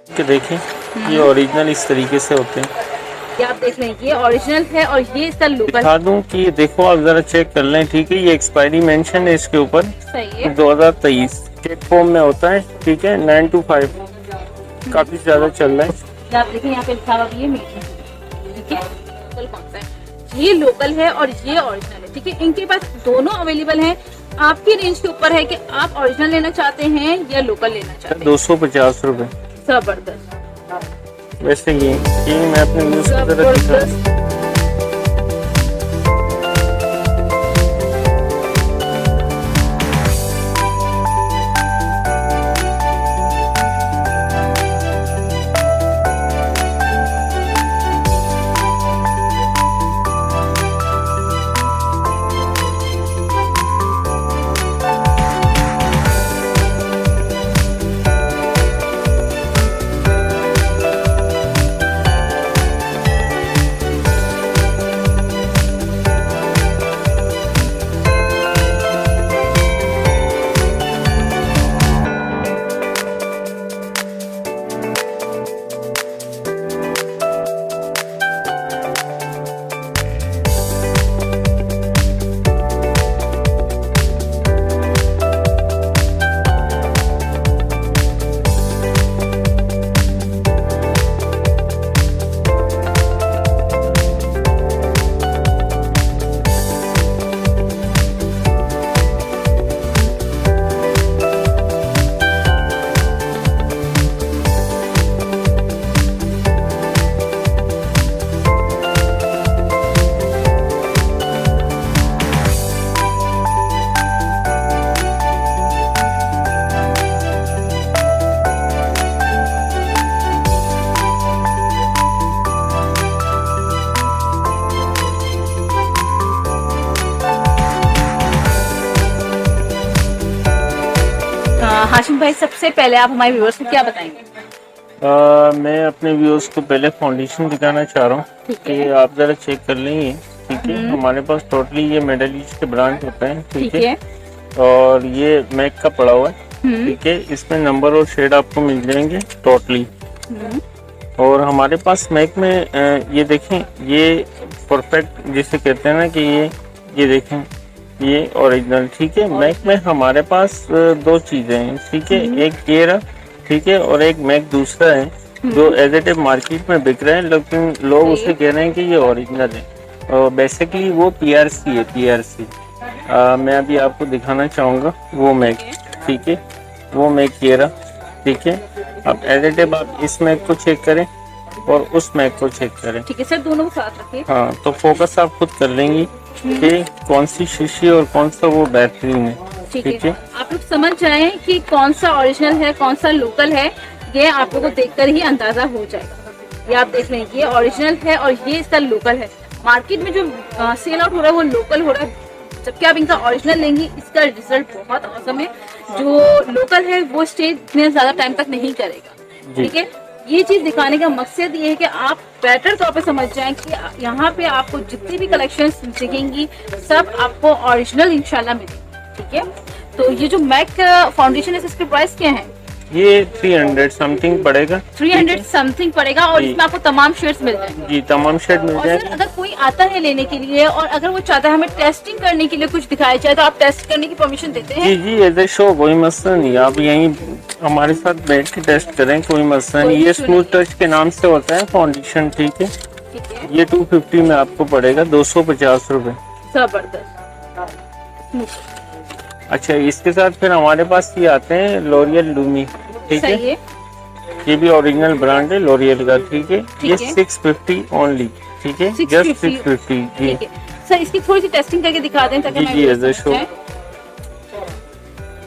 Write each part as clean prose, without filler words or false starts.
कि देखें ये ओरिजिनल इस तरीके से होते हैं। ये आप देख लें, ये ओरिजिनल है और ये इसका लोकल दिखा दूं कि ये देखो, आप जरा चेक कर लें, ठीक है। ये एक्सपायरी मेंशन है इसके ऊपर, सही है। 2023 चेक फॉर्म में होता है, ठीक है। 925 काफी ज्यादा चल रहा है। ये आप देखें, यहाँ पे लिखा हुआ भी है मेड इन, ठीक है। लोकल कौन सा है? ये लोकल है और ये ओरिजिनल है, ठीक है। इनके पास दोनों अवेलेबल हैं। आपकी रेंज के ऊपर है कि आप ओरिजिनल लेना चाहते हैं या लोकल लेना चाहते हैं। 250 रुपए। जबरदस्त। वैसे ये मैं अपने यूज की तरह दिखा। हाशिम भाई, सबसे पहले आप हमारे व्यूअर्स को क्या बताएंगे? मैं अपने व्यूअर्स को पहले फाउंडेशन दिखाना चाह रहा हूँ कि आप जरा चेक कर लेंगे, ठीक है। हमारे पास टोटली ये मिडल ईस्ट के ब्रांड होते हैं, ठीक है। और ये मैक का पड़ा हुआ है, ठीक है। इसमें नंबर और शेड आपको मिल जाएंगे टोटली। और हमारे पास मैक में ये देखें, ये परफेक्ट जिसे कहते हैं ना कि ये देखें, ये ओरिजिनल, ठीक है। मैक में हमारे पास दो चीजें हैं, ठीक है। एक ये रहा, ठीक है, और एक मैक दूसरा है जो एज इट मार्केट में बिक रहा है, लेकिन लोग उसे कह रहे हैं कि ये ओरिजिनल है। और बेसिकली वो PRC है, PRC। मैं अभी आपको दिखाना चाहूंगा वो मैक, ठीक है। वो मैक ये रहा, ठीक है। अब एज इट आप इस मैक को चेक करें और उस मैक को चेक करें, ठीक है सर, दोनों को साथ रखिए। हाँ, तो फोकस आप खुद कर लेंगी कि कौन सी शीशी और कौन सा वो बेहतरीन है, ठीक है। आप लोग समझ जाएं कि कौन सा ओरिजिनल है, कौन सा लोकल है, ये आप लोगों को देखकर ही अंदाजा हो जाएगा। ये आप देख लें, ये ओरिजिनल है और ये इसका लोकल है। मार्केट में जो सेल आउट हो रहा है वो लोकल हो रहा है, जबकि आप इनका ओरिजिनल लेंगी, इसका रिजल्ट बहुत औसम है। जो लोकल है वो स्टे इतने ज्यादा टाइम तक नहीं करेगा, ठीक है। ये चीज दिखाने का मकसद ये है कि आप बेटर तौर पे समझ जाएं कि यहाँ पे आपको जितनी भी कलेक्शंस दिखेंगी सब आपको ओरिजिनल इंशाल्लाह मिलेंगी, ठीक है। तो ये जो मैक फाउंडेशन है, इसके प्राइस क्या है? ये 300 समथिंग पड़ेगा, 300 समथिंग पड़ेगा और इसमें आपको तमाम शेड्स मिल जाएंगे। जी, तमाम शेड मिल जाएंगे। अगर कोई आता है लेने के लिए और अगर वो चाहता है हमें टेस्टिंग करने के लिए कुछ दिखाया जाए, तो आप टेस्ट करने की परमिशन देते हैं? जी जी, एज ए शो, कोई मसला नहीं। आप यहीं हमारे साथ बैठ के टेस्ट करें, कोई मसला नहीं। ये स्मूथ टच के नाम से होता है फाउंडेशन, ठीक है। ये 250 में आपको पड़ेगा, 250 रुपए। जबरदस्त। अच्छा, इसके साथ फिर हमारे पास ये आते हैं लॉरियल लूमी, ठीक है। ये भी ओरिजिनल ब्रांड है लॉरियल का, ठीक है। ये 650 ओनली, ठीक है, जस्ट 650। जी सर, इसकी थोड़ी सी टेस्टिंग करके दिखा दें ताकि जी एज ए शो।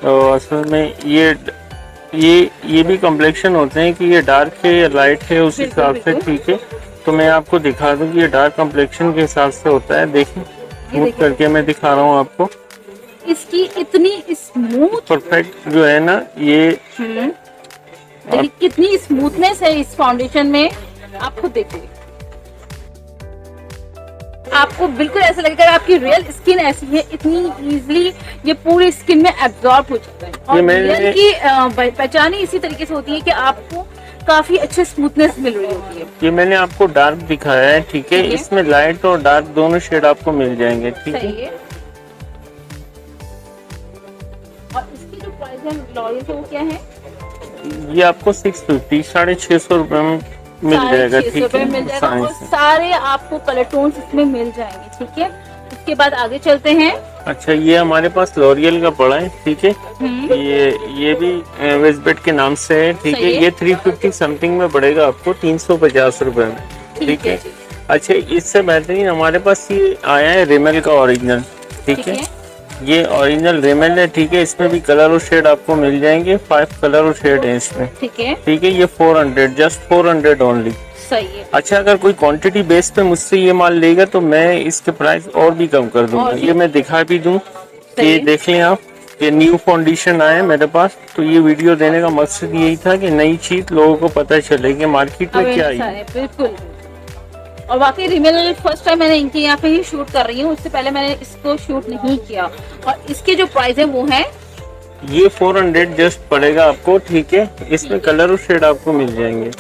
तो असल में ये भी कम्प्लेक्शन होते हैं कि ये डार्क है या लाइट है, उस हिसाब से, ठीक है। तो मैं आपको दिखा दूं कि ये डार्क कम्प्लेक्शन के हिसाब से होता है। देखिए, स्मूथ करके मैं दिखा रहा हूँ आपको। इसकी इतनी स्मूथ परफेक्ट जो है ना, ये देखिए कितनी स्मूथनेस है इस फाउंडेशन में, आप खुद देखिए। आपको बिल्कुल ऐसा लगेगा आपकी रियल स्किन ऐसी है, इतनी इजीली ये पूरी स्किन में एब्जॉर्ब हो जाता है। और रियल की पहचान ही इसी तरीके से होती है कि आपको काफी अच्छे स्मूथनेस मिल रही होती है। ये मैंने आपको डार्क दिखाया है, ठीक है। ठीक है। इसमें लाइट और डार्क दोनों शेड आपको मिल जाएंगे, ठीक है। सही है। और इसकी जो प्राइस है लॉरियल से वो क्या है? ये आपको 650 650 रुपए में मिल जाएगा, ठीक है। मिल जाएगा और सारे आपको कलर टोन्स इसमें मिल जाएंगे, ठीक है। उसके बाद आगे चलते हैं। अच्छा, ये हमारे पास लॉरियल का पड़ा है, ठीक है। ये भी वेस्टबेट के नाम से है, ठीक है। ये 350 समथिंग में पड़ेगा आपको 350 रुपए में, ठीक है। अच्छा, इससे बेहतरीन हमारे पास ये आया है रिमेल का ओरिजिनल, ठीक है। ये ओरिजिनल रिमेल है, ठीक है। इसमें भी कलर और शेड आपको मिल जाएंगे, 5 कलर और शेड है इसमें, ठीक है। ठीक है। ये 400, जस्ट 400 ओनली। सही है। अच्छा, अगर कोई क्वांटिटी बेस पे मुझसे ये माल लेगा तो मैं इसके प्राइस और भी कम कर दूंगा। ये मैं दिखा भी दूं, ये देख लें आप। ये न्यू फाउंडेशन आया है मेरे पास, तो ये वीडियो देने का मकसद यही था कि नई चीज लोगों को पता चले कि मार्केट में क्या है। बिल्कुल। और वाकई रिमेल फर्स्ट टाइम मैंने इनके यहाँ पे ही शूट कर रही हूँ, उससे पहले मैंने इसको शूट नहीं किया। और इसके जो प्राइस है वो है, ये 400 जस्ट पड़ेगा आपको, ठीक है। इसमें कलर और शेड आपको मिल जाएंगे।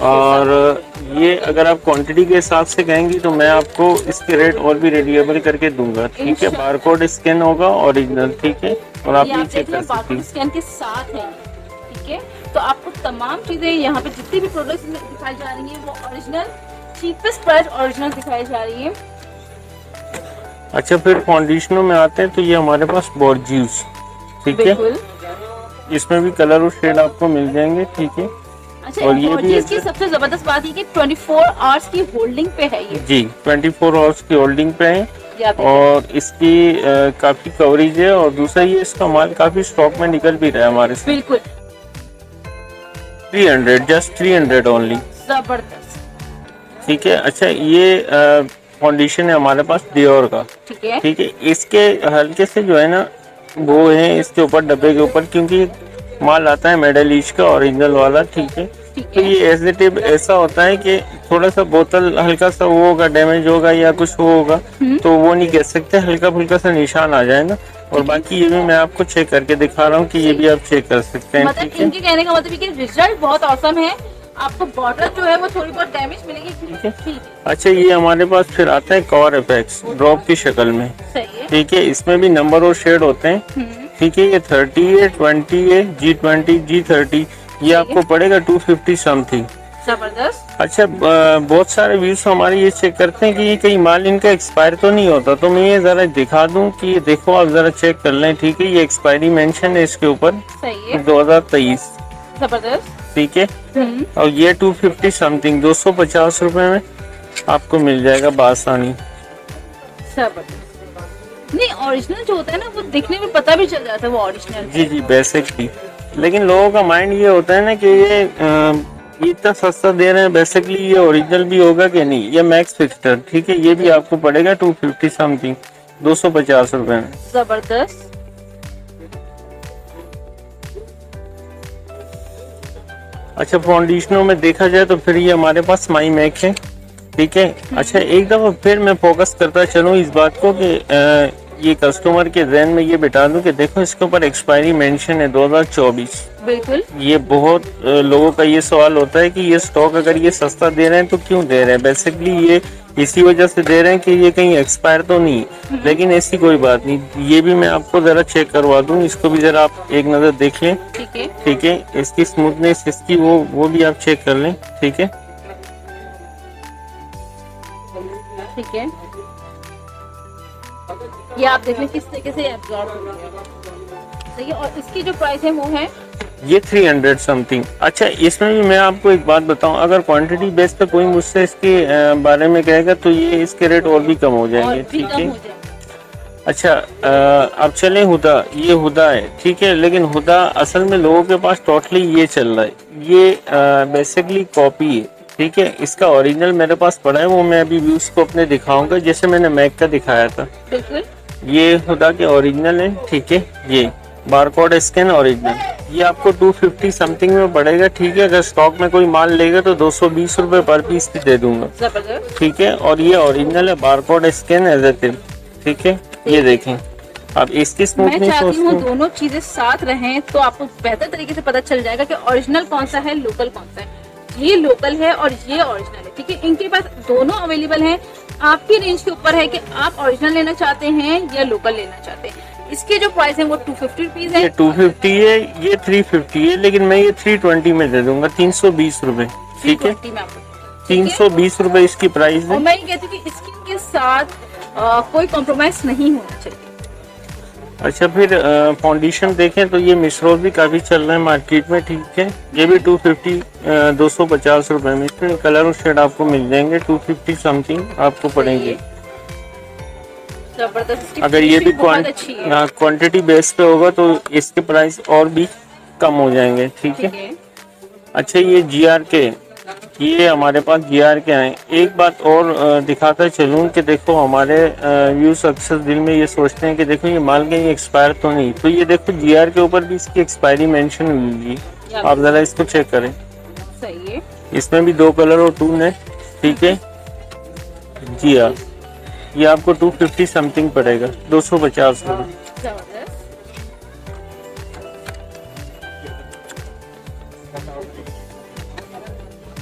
और ये अगर आप क्वांटिटी के हिसाब से कहेंगी तो मैं आपको इसके रेट और भी रिड्यूएबल करके दूंगा, ठीक है। बारकोड स्कैन होगा ओरिजिनल, ठीक है। और आप ये चेक कर सकती हैं, स्कैन के साथ है, ठीक है। तो आपको तमाम चीजें यहाँ पे जितनी भी प्रोडक्ट्स दिखाई जा रही है वो ओरिजिनल, चीपेस्ट प्राइस ओरिजिनल दिखाई जा रही है। अच्छा, फिर फाउंडेशनों में आते हैं तो ये हमारे पास बॉर्जियस, ठीक है। इसमें भी कलर और शेड आपको मिल जाएंगे, ठीक है। अच्छा, और ये भी इसकी सबसे जबरदस्त बात है कि 24 आवर्स की होल्डिंग पे है ये। जी, 24 आवर्स की होल्डिंग पे है। और इसकी काफी कवरेज है। और दूसरा ये इसका माल काफी स्टॉक में निकल भी रहा है हमारे से। बिल्कुल। 300, जस्ट 300 ओनली। जबरदस्त, ठीक है। अच्छा, ये फाउंडेशन है हमारे पास डियोर का, ठीक है, ठीक है। इसके हल्के से जो है ना वो है इसके ऊपर डब्बे के ऊपर, क्योंकि माल आता है मिडल ईस्ट का ओरिजिनल वाला, ठीक है। तो ये एज ऐसा होता है कि थोड़ा सा बोतल हल्का सा वो होगा, डैमेज होगा या कुछ वो होगा तो वो नहीं कह सकते, हल्का फुल्का सा निशान आ जाए ना। और बाकी ये भी मैं आपको चेक करके दिखा रहा हूँ कि ये भी आप चेक कर सकते हैं, ठीक है। इनके कहने का मतलब कि रिजल्ट बहुत औसम है। आपको बॉटल जो है वो थोड़ी बहुत डैमेज मिलेगी, ठीक है। अच्छा, ये हमारे पास फिर आता है कवर एपेक्स ड्रॉप की शक्ल में, ठीक है। इसमें भी नंबर और शेड होते हैं, ठीक है। ये 30 है, 20 है, G20, G30। ये आपको पड़ेगा 250 समथिंग। जबरदस्त। अच्छा, बहुत सारे व्यूज हमारे ये चेक करते हैं कि ये कहीं माल इनका एक्सपायर तो नहीं होता, तो मैं ये जरा दिखा दूं कि ये देखो, आप जरा चेक कर लें, ठीक है। ये एक्सपायरी मेंशन है इसके ऊपर, 2023। जबरदस्त, ठीक है। और ये 250 समथिंग, 250 रुपए में आपको मिल जाएगा बासानी। नहीं, ओरिजिनल जो होता है ना वो दिखने में पता भी चल जाता है वो ओरिजिनल। जी जी, बेसिकली। लेकिन लोगों का माइंड ये होता है ना कि ये इतना सस्ता दे रहे हैं, बेसिकली ये ओरिजिनल भी होगा कि नहीं। ये मैक्स फिक्सर, ठीक है। ये भी आपको पड़ेगा 250 समथिंग, 250 रुपए में। जबरदस्त। अच्छा, फाउंडेशनों में देखा जाए तो फिर ये हमारे पास माई मैक है, ठीक है। अच्छा, एक दफा फिर मैं फोकस करता चलूं इस बात को कि ये कस्टमर के ज़हन में ये बिठा दूं कि देखो इसके ऊपर एक्सपायरी मेंशन है 2024। बिल्कुल। ये बहुत लोगों का ये सवाल होता है कि ये स्टॉक अगर ये सस्ता दे रहे हैं तो क्यों दे रहे हैं। बेसिकली ये इसी वजह से दे रहे हैं कि ये कहीं एक्सपायर तो नहीं। लेकिन ऐसी कोई बात नहीं, ये भी मैं आपको जरा चेक करवा दूं। इसको भी जरा आप एक नजर देख लें, ठीक है, ठीक है। इसकी स्मूथनेस, इसकी वो भी आप चेक कर लें, ठीक है, ठीक है। ये आप देखें किस तरीके से एब्जॉर्ब हो रही है, सही है। और इसकी जो प्राइस है वो है ये 300 समथिंग। अच्छा, इसमें भी मैं आपको एक बात बताऊं, अगर क्वांटिटी बेस पे कोई मुझसे इसके बारे में कहेगा तो ये इसके रेट और भी कम हो जाएंगे, ठीक है। अच्छा, अब चले हुदा, ये हुदा है, ठीक है। लेकिन हुदा असल में लोगों के पास टोटली ये चल रहा है, ये बेसिकली कॉपी है, ठीक है। इसका ओरिजिनल मेरे पास पड़ा है, वो मैं अभी व्यूज को अपने दिखाऊंगा, जैसे मैंने मैक का दिखाया था। बिल्कुल। ये हुदा के ओरिजिनल है, ठीक है। ये बारकोड स्कैन ओरिजिनल, ये आपको 250 समथिंग में पड़ेगा, ठीक है। अगर स्टॉक में कोई माल लेगा तो 220 रुपए पर पीस भी दे दूंगा, ठीक है। और ये ओरिजिनल है, barcode scan as it is, ठीक है। ये देखें अब इसकी स्मूथनेस। मैं चाहती हूँ दोनों चीजें साथ रहें तो आपको बेहतर तरीके से पता चल जाएगा कि ओरिजिनल कौन सा है, लोकल कौन सा है। ये लोकल है और ये ओरिजिनल है, ठीक है। इनके पास दोनों अवेलेबल हैं। आपकी रेंज के ऊपर है कि आप ओरिजिनल लेना चाहते हैं या लोकल लेना चाहते हैं। इसके जो प्राइस है वो 250 रुपीज है। ये 250 है, ये 350 है, लेकिन मैं ये 320 में दे दूंगा, 320 रुपए, ठीक है। 320 में आपको 320 रुपए इसकी प्राइस और है। मैं ये कहती हूँ कि स्किन के साथ कोई कॉम्प्रोमाइज नहीं होना चाहिए। अच्छा, फिर फाउंडेशन देखें तो ये मिसरोज भी काफी चल रहा है मार्केट में, ठीक है। ये भी 250 250 रुपए में, इसमें कलर और शेड आपको मिल जाएंगे, 250 समथिंग आपको पड़ेंगे। जबरदस्त, इसकी अगर ये भी बहुत अच्छी है। क्वांटिटी बेस पे होगा तो इसके प्राइस और भी कम हो जाएंगे, ठीक है। ठीक है। अच्छा, ये GR के, ये हमारे पास GR के आए। एक बात और दिखाता चलूं कि देखो हमारे व्यूज अक्सर दिल में ये सोचते हैं कि देखो ये माल कहीं एक्सपायर तो नहीं, तो ये देखो GR के ऊपर भी इसकी एक्सपायरी मेंशन हुई है। आप जरा इसको चेक करें। सही है। इसमें भी 2 कलर और 2 है, ठीक है। GR ये आपको 250 समथिंग पड़ेगा, 250 रुपये। जबरदस्त।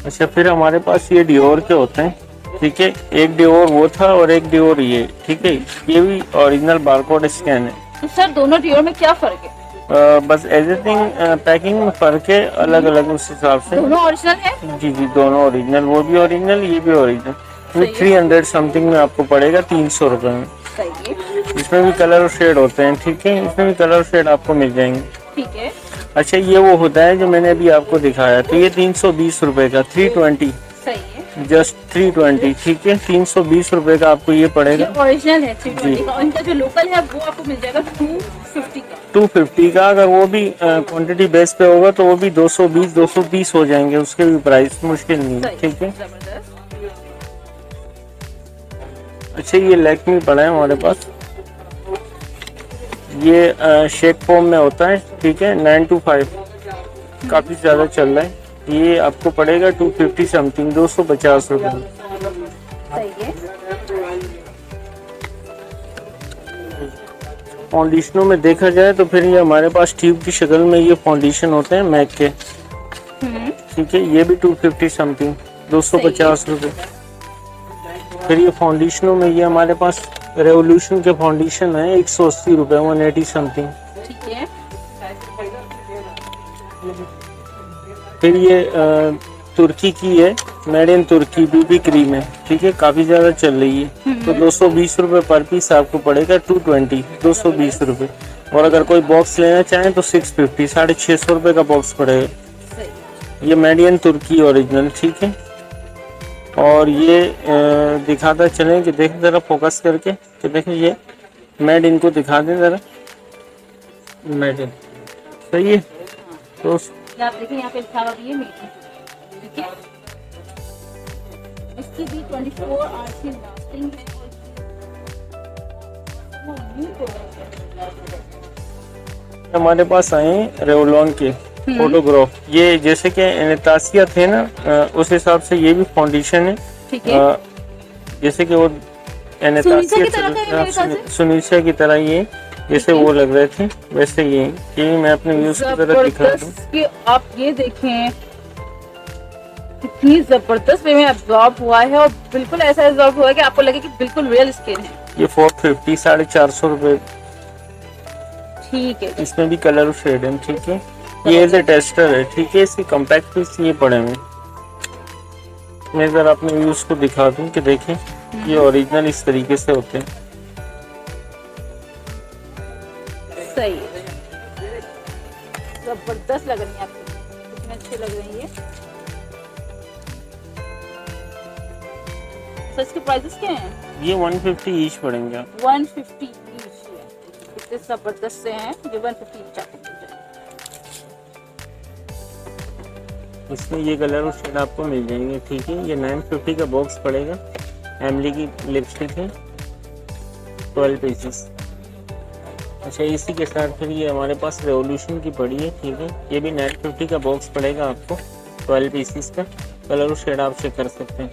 अच्छा, फिर हमारे पास ये डियोर के होते हैं, ठीक है। एक डियोर वो था और एक डियोर ये, ठीक है। ये भी ओरिजिनल बारकोड स्कैन है। तो सर दोनों डियोर में क्या फर्क है? बस एवरीथिंग पैकिंग में फर्क है, अलग अलग उस हिसाब से। दोनों ओरिजिनल है? जी जी, दोनों ओरिजिनल, वो भी ओरिजिनल, ये भी ओरिजिनल। सही है। 300 समथिंग में आपको पड़ेगा, 300 रुपए में। सही है। इसमें भी कलर और शेड होते हैं, ठीक है। इसमें भी कलर और शेड आपको मिल जाएंगे। ठीक है। अच्छा, ये वो होता है जो मैंने अभी आपको दिखाया, तो ये 320 रुपए का, 320, सही है। जस्ट 320, ठीक है। 320 रुपए का आपको ये पड़ेगा। ये ओरिजिनल है 320 का, और इनका जो लोकल है वो आपको मिल जाएगा 250 का। 250 का, अगर वो भी क्वांटिटी बेस पे होगा तो वो भी 220 230 हो जाएंगे, उसके भी प्राइस मुश्किल नहीं है, ठीक है। जबरदस्त। अच्छा, ये लैक्मी पड़ा है हमारे पास, ये शेक फॉर्म में होता है, ठीक है। 925 काफी ज्यादा चल रहा है। ये आपको पड़ेगा 250 समथिंग, 250 रुपये। सही है। फाउंडेशनों में देखा जाए तो फिर ये हमारे पास ट्यूब की शक्ल में ये फाउंडेशन होते हैं मैक के, ठीक है। ये भी 250 समथिंग, 250 रुपये। फिर ये फाउंडेशनों में ये हमारे पास रेवोल्यूशन के फाउंडेशन है, 180 रुपये, 180 समथिंग। ठीक है। फिर ये तुर्की की है, made in Turki BB cream है, ठीक है। काफी ज्यादा चल रही है, तो 220 रुपये पर पीस आपको पड़ेगा, 220, 220 रुपये। और अगर कोई बॉक्स लेना चाहें तो 650, 650 रुपये का बॉक्स पड़ेगा। सही। ये मेड इन तुर्की ओरिजिनल, ठीक है। और ये दिखाता चले कि देख जरा फोकस करके कि देखिए ये मेड इन को दिखा दें जरा, मेड इन, सही है। तो ये आप देखिए यहाँ पे लिखा हुआ भी है मेड इन, ठीक है। इसकी भी 24 आवर्स की लास्टिंग है और न्यू प्रोडक्ट है। हमारे पास आए रेवलॉन के फोटोग्राफ, ये जैसे कि एनेस्थीसिया थे ना, उस हिसाब से ये भी फाउंडेशन है, ठीक है। जैसे कि वो सुनीसा की तरह ये जैसे वो लग रहे थे वैसे ये मैं अपने व्यूज की तरह दिखा दूं कि आप ये देखें कितनी जबरदस्त वे में एब्जॉर्ब हुआ है और बिल्कुल ऐसा एब्जॉर्ब हुआ है कि आपको लगे कि बिल्कुल रियल स्किन है। ये 450, 450 रुपए, ठीक है। इसमें भी कलर और शेड है, ठीक है। ये एज ए टेस्टर है, ठीक है। इसकी कॉम्पैक्ट पीस ये पड़े हुए, मैं जरा अपने व्यूज को दिखा दूं कि देखें ये ओरिजिनल इस तरीके से होते हैं। सही है, जबरदस्त लग रही है आपको, कितने अच्छे लग रही है। सर इसके प्राइसेस क्या हैं? ये 150 ईच पड़ेंगे आप। 150 ईच है, इतने जबरदस्त से हैं, ये 150 ईच आपको मिल जाएगा। इसमें ये कलर और शेड आपको मिल जाएंगे, ठीक है। ये 950 का बॉक्स पड़ेगा, एमली की लिपस्टिक है, 12 पीसेस। अच्छा, इसी के साथ फिर ये हमारे पास रेवोल्यूशन की पड़ी है, ठीक है। ये भी 950 का बॉक्स पड़ेगा आपको, 12 पीसेस का। कलर और शेड आप चेक कर सकते हैं।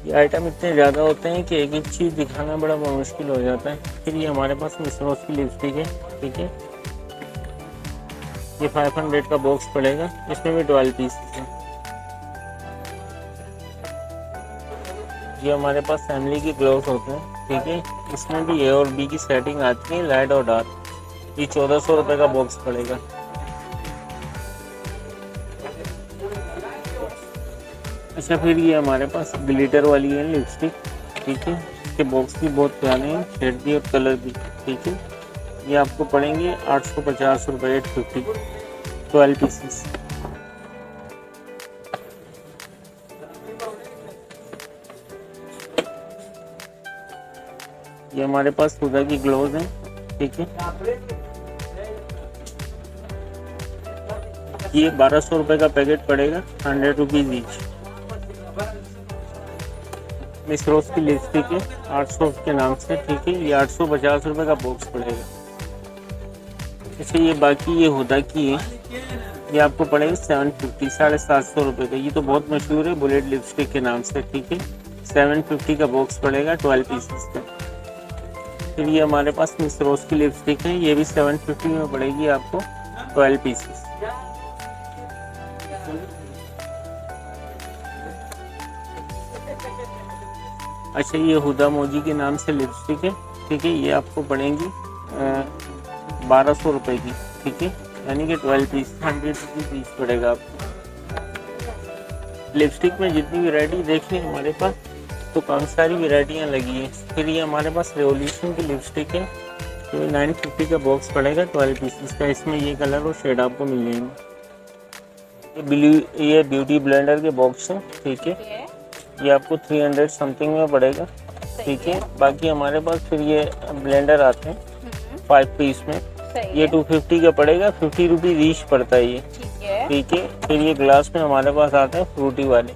ये आइटम इतने ज़्यादा होते हैं कि एक एक चीज़ दिखाना बड़ा मुश्किल हो जाता है। फिर ये हमारे पास मिस रोज की लिपस्टिक है, ठीक है। ये 500 का बॉक्स पड़ेगा, इसमें भी 12 पीसेस है। ये हमारे पास फैमिली की ग्लोव्स होते हैं, ठीक है। इसमें भी ए और बी की सेटिंग आती है, लाइट और डार्क। ये 1400 रुपये का बॉक्स पड़ेगा। अच्छा, फिर ये हमारे पास ग्लिटर वाली है लिपस्टिक, ठीक है। इसके बॉक्स भी बहुत प्यारे हैं, शेड भी और कलर भी, ठीक है। ये आपको पड़ेंगे 850 रुपये, 850, 12 पीसेस। ये हमारे पास हुदा की ग्लोव्स हैं, ठीक है। ये 1200 रुपये का पैकेट पड़ेगा, 100 रुपीज ईच। मिस रोज की लिपस्टिक है 800 के नाम से, ठीक है। ये 850 रुपये का बॉक्स पड़ेगा। अच्छा, ये बाकी ये हुदा की है, ये आपको पड़ेगा 750, 750 रुपये का। ये तो बहुत मशहूर है बुलेट लिपस्टिक के नाम से, ठीक है। 750 का बॉक्स पड़ेगा, 12 पीसेस का। फिर ये हमारे पास मिस रोज की लिपस्टिक है, ये भी 750 में पड़ेगी आपको, 12 पीसेस। अच्छा, ये हुदा मोजी के नाम से लिपस्टिक है, ठीक है। ये आपको पड़ेंगी 1200 रुपये की, ठीक है। यानी कि 12 पीस, 100 रुपीज पड़ेगा आपको। लिपस्टिक में जितनी वैरायटी देखनी है हमारे पास, तो काफ़ी सारी वैरायटियाँ लगी हैं। फिर ये हमारे पास रेवोल्यूशन की लिपस्टिक है, तो 950 का बॉक्स पड़ेगा, 12 पीसेस का। इसमें ये कलर और शेड आपको मिल जाएंगे। ये ब्यूटी ब्लेंडर के बॉक्स हैं, ठीक है। ये आपको 300 समथिंग में पड़ेगा, ठीक है। बाकी हमारे पास फिर ये ब्लेंडर आते हैं 5 पीस में, ये 250 का पड़ेगा, 50 रुपीज ईच पड़ता है ये, ठीक है। फिर ये ग्लास में हमारे पास आते हैं फ्रूटी वाले,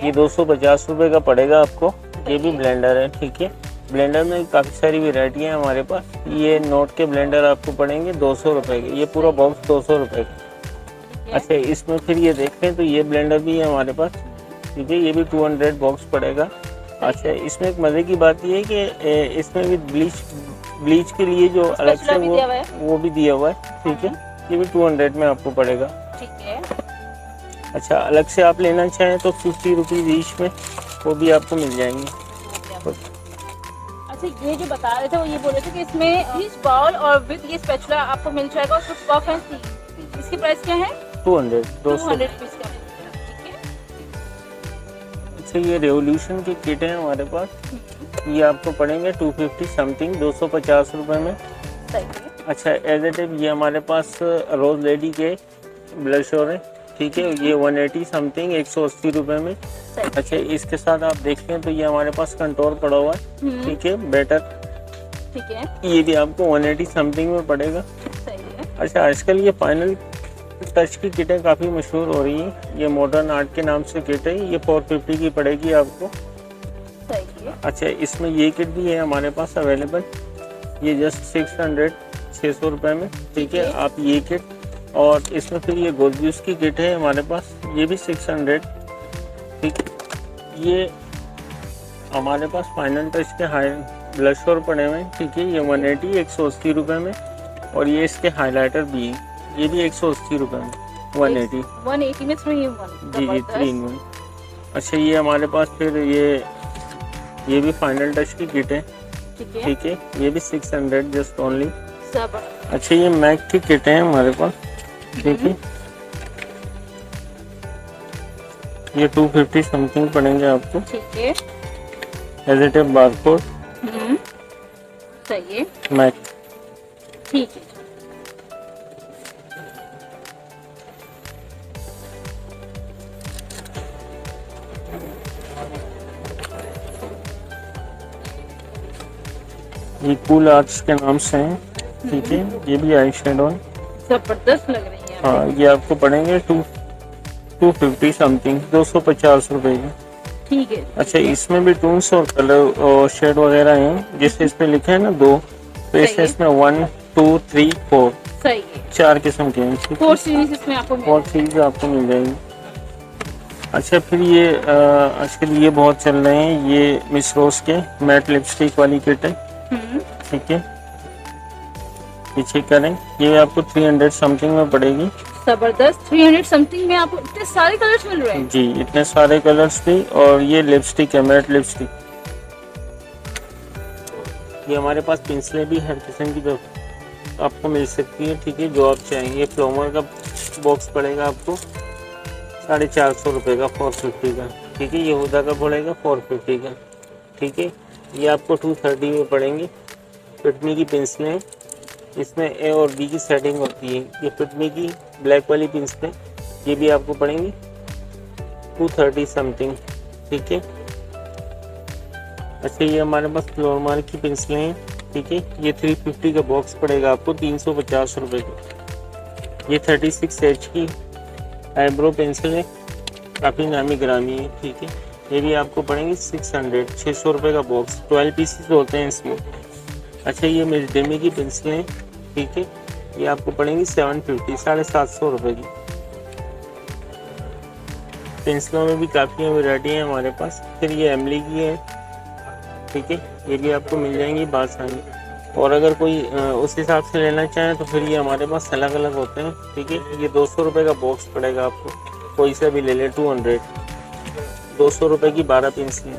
ये 250 रुपये का पड़ेगा आपको। ये भी ब्लेंडर है, ठीक है। ब्लेंडर में काफ़ी सारी वेराइटियाँ हैं हमारे पास। ये नोट के ब्लेंडर आपको पड़ेंगे 200 रुपये के, ये पूरा बॉक्स 200 रुपये का। अच्छा, इसमें फिर ये देखते हैं तो ये ब्लेंडर भी है हमारे पास, ठीक है। ये भी 200 बॉक्स पड़ेगा। अच्छा, इसमें एक मज़े की बात ये है कि इसमें भी ब्लीच के लिए जो अलग से वो भी दिया हुआ है, ठीक है। ये भी 200 में आपको पड़ेगा, ठीक है। अच्छा, अलग से आप लेना चाहें तो 50 रुपीज ईच में वो भी आपको मिल जाएंगे। अच्छा, ये जो बता रहे थे वो ये बोल रहे थे कि इसमें ब्लीच बाउल और विद ये स्पैचुला आपको मिल जाएगा, और पफ एंड टी। इसकी प्राइस क्या है? 200 रुपीज का, ठीक है। अच्छा, ये रेवोल्यूशन की किट है हमारे पास, ये आपको पड़ेंगे 250 समथिंग, 250 रुपये में। सही है। अच्छा, एज ए टिप ये हमारे पास रोज लेडी के ब्लश और है, ठीक है। ये 180 समथिंग, 180 रुपये में। अच्छा, इसके साथ आप देखें तो ये हमारे पास कंटोर पड़ा हुआ है, ठीक है, बेटर, ठीक है। ये भी आपको 180 समथिंग में पड़ेगा। सही है। अच्छा, आजकल ये फाइनल टच की किटें काफ़ी मशहूर हो रही हैं। ये मॉडर्न आर्ट के नाम से किट है, ये 450 की पड़ेगी आपको। सही है। अच्छा, इसमें ये किट भी है हमारे पास अवेलेबल, ये जस्ट 600 रुपये में, ठीक है। आप ये किट, और इसमें फिर ये गोलजूस की किट है हमारे पास, ये भी 600, ठीक है। ये हमारे पास फाइनल टच के हाई ब्लशर पड़े हुए हैं, ठीक है। ये 180, 180 रुपये में, और ये इसके हाइलाइटर भी हैं, ये भी 180 रुपये में, 180 में 3 in 1। Ji, 3 in 1। अच्छा, ये हमारे पास फिर ये भी फाइनल टच की किट है, ठीक है। ये भी 600 जस्ट ओनली। अच्छा, ये मैक की किट है हमारे पास, ठीक है। ये 250 समथिंग पड़ेंगे आपको, ठीक है। एज इट ए बारकोड, सही है, मैक, ठीक है। ये कूल आर्ट्स के नाम से हैं, ठीक है। ये भी आई शेडो है, जबरदस्त लग रही है। हाँ, ये आपको पड़ेंगे 250 समथिंग, 250 रुपये के, ठीक है। अच्छा, इसमें भी टून्स और कलर और शेड वगैरह हैं, जैसे इसमें लिखे हैं ना 2, तो इसमें 1, 2, 3, 4, सही है, 4 किस्म के हैं, 4 सीरीज इसमें आपको 4 सीरीज आपको मिल जाएंगी। अच्छा, फिर ये आजकल ये बहुत चल रहे हैं, ये मिस रोज के मैट लिपस्टिक वाली किट है, ठीक है। ये चेक करें, ये आपको 300 समथिंग में पड़ेगी, जबरदस्त। 300 समथिंग में आपको इतने सारे कलर्स मिल रहे हैं। जी, इतने सारे कलर्स थी। और ये लिपस्टिक है, मैट लिपस्टिक। ये हमारे पास पेंसिलें भी हर किस्म की आपको मिल सकती है, ठीक है, जो आप चाहेंगे। फ्लोमर का बॉक्स पड़ेगा आपको 450 रुपये का, 450 का, ठीक है। ये हुदा का पड़ेगा 450 का, ठीक है। ये आपको 230 में पड़ेंगे। फिटमी की पेंसिलें, इसमें ए और बी की सेटिंग होती है। ये फिटमी की ब्लैक वाली पेंसिलें, ये भी आपको पड़ेंगी 230 समथिंग, ठीक है। अच्छा, ये हमारे पास फ्लोरमार्क की पेंसिलें हैं, ठीक है। ये 350 का बॉक्स पड़ेगा आपको 350 रुपये का। ये 36H की आईब्रो पेंसिल है, काफ़ी नामी ग्रामी है, ठीक है। ये भी आपको पड़ेंगे 600 रुपये का बॉक्स। 12 पीसेस होते हैं इसमें। अच्छा, ये मिसडेमी की पेंसिल है, ठीक है। ये आपको पड़ेंगी 750, 750 रुपये की। पेंसिलों में भी काफ़ी वैरायटी है हमारे पास। फिर ये एमली की है, ठीक है। ये भी आपको मिल जाएंगी बासानी। और अगर कोई उस हिसाब से लेना चाहे तो फिर ये हमारे पास अलग अलग होते हैं, ठीक है। ये 200 रुपये का बॉक्स पड़ेगा आपको, कोई सा भी ले लें। 200 रुपये की 12 पेंसिल।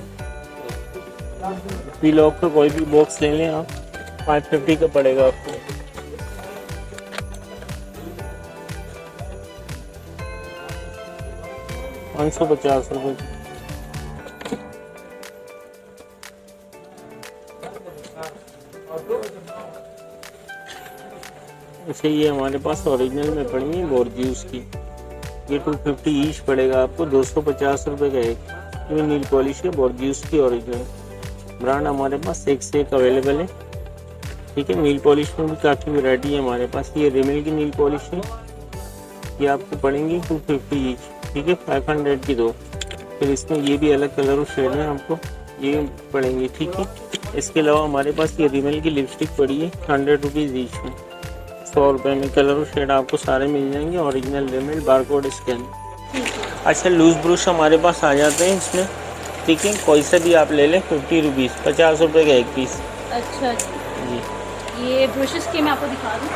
पीलॉक का कोई भी बॉक्स ले लें आप, 550 का पड़ेगा आपको। ₹550 की। अच्छा, ये हमारे पास ओरिजिनल में पड़ी है बोर्जियस की। ये 250 ईच पड़ेगा आपको, 250 रुपये का एक। ये नील पॉलिश है बोर्जियस की ओरिजिनल। ब्रांड हमारे पास एक से एक अवेलेबल है, ठीक है। नील पॉलिश में भी काफ़ी वैरायटी है हमारे पास। ये रिमिल की नील पॉलिश है, ये आपको पड़ेंगी 250 ईच, ठीक है। 500 की 2। फिर इसमें ये भी अलग कलर और शेड है, आपको ये पड़ेंगे, ठीक है। इसके अलावा हमारे पास ये रिमिल की लिपस्टिक पड़ी है 100 रुपीज़ ईच में, 100 रुपये में। कलर और शेड आपको सारे मिल जाएंगे, ओरिजिनल रिमिल, बारकोड स्कैन। अच्छा, लूज ब्रश हमारे पास आ जाते हैं इसमें, ठीक है। कोई सा भी आप ले लें, 50 रुपीज़, 50 रुपये का एक पीस। अच्छा जी, ये ब्रशेस के मैं आपको दिखा दूँ।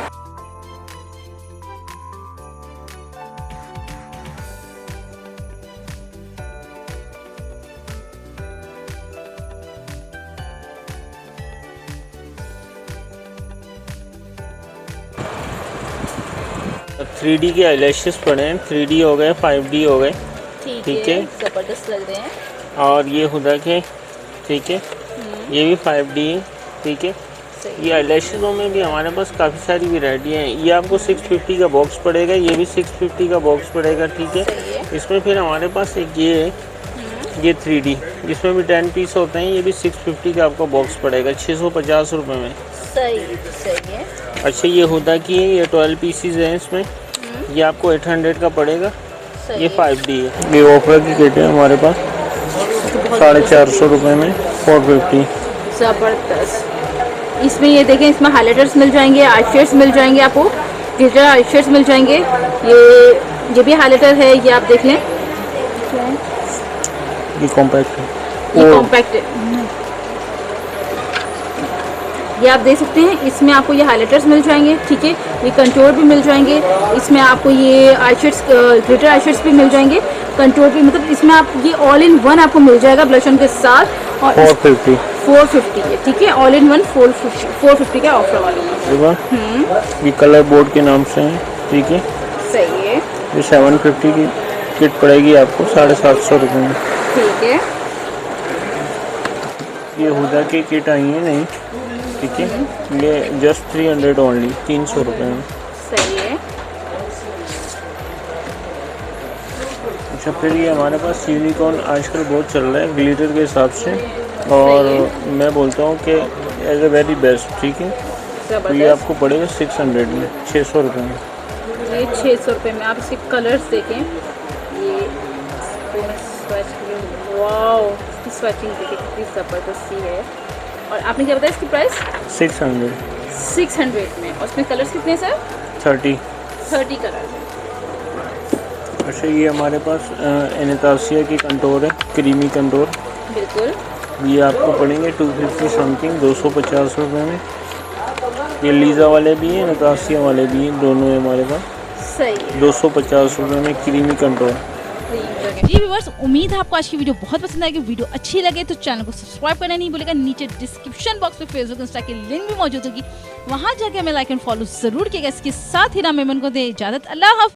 अब 3D के आईलैशेस पड़े हैं, 3D हो गए, 5D हो गए, ठीक है। जबरदस्त लग रहे हैं। और ये हुदा के, ठीक है, ये भी 5D है, ठीक है। ये आईलैशेज़ों में भी हमारे पास काफ़ी सारी वैरायटी हैं। ये आपको 650 का बॉक्स पड़ेगा, ये भी 650 का बॉक्स पड़ेगा, ठीक है। इसमें फिर हमारे पास एक ये है, ये 3D, जिसमें भी 10 पीस होते हैं। ये भी 650 का आपको बॉक्स पड़ेगा, 650 रुपये में। सही है। अच्छा, ये हुदा की है, ये 12 पीसीज हैं इसमें। ये आपको 800 का पड़ेगा। ये 5D है। ये ओपरा की किट है हमारे पास, 450 रुपये में, 450। जबरदस्त। इसमें ये देखें, इसमें हाइलाइटर्स मिल जाएंगे, आई शेड्स मिल जाएंगे, आपको डिजिटल आई शेड्स मिल जाएंगे। ये भी हाइलाइटर है, ये आप देख लें। ये कॉम्पैक्ट है, ये कॉम्पैक्ट है, ये आप देख सकते हैं। इसमें आपको ये हाइलाइटर्स मिल जाएंगे, ठीक है। ये कंटूर भी मिल जाएंगे। इसमें आपको ये आई शेड्स, ग्लिटर आई शेड्स भी मिल जाएंगे, कंटूर भी। मतलब इसमें आप ये ऑल इन वन आपको मिल जाएगा ब्लशन के साथ। और 450 है, ठीक है। ऑल इन वन 450 का ऑफर वाला। ये कलर बोर्ड के नाम से है, ठीक है। सही है। ये 750 की किट पड़ेगी आपको 750 रुपये में, ठीक है। ये हुदा की किट आई है नहीं, ठीक है। ये जस्ट 300 ओनली, 300 रुपये में। सही है। अच्छा, फिर ये हमारे पास यूनिकॉर्न आजकल बहुत चल रहा है ग्लिटर के हिसाब से, और मैं बोलता हूँ कि एज ए वेरी बेस्ट, ठीक है। तो ये आपको पड़ेगा 600 में, 600 रुपये में। ये 600 रुपये में। आप इसके कलर्स देखें, ये वाओ, इसकी स्वैचिंग देखिए कितनी ज़बरदस्त सी है। और आपने क्या बताया इसकी प्राइस? 600 में। और इसमें कलर्स कितने हैं सर? 30 कलर है। अच्छा, ये हमारे पास एनास्तासिया की कंटोर है, क्रीमी कंटोर। बिल्कुल। ये आपको पड़ेंगे 250 समथिंग, 250 रुपये में। ये लीज़ा वाले भी हैं, एनास्तासिया वाले भी हैं, दोनों है हमारे पास। सही है। 250 रुपए में क्रीमी कंट्रोल। जी व्यूअर्स, उम्मीद है आपको आज की वीडियो बहुत पसंद आएगी। वीडियो अच्छी लगे तो चैनल को सब्सक्राइब करना नहीं भूलेगा। नीचे डिस्क्रिप्शन बॉक्स में फेसबुक इंस्टा की लिंक भी मौजूद होगी, वहां जाके हमें लाइक एंड फॉलो जरूर कीजिएगा। इसके साथ ही ना मैं को दे इजाजत। अल्लाह हाफ़िज़।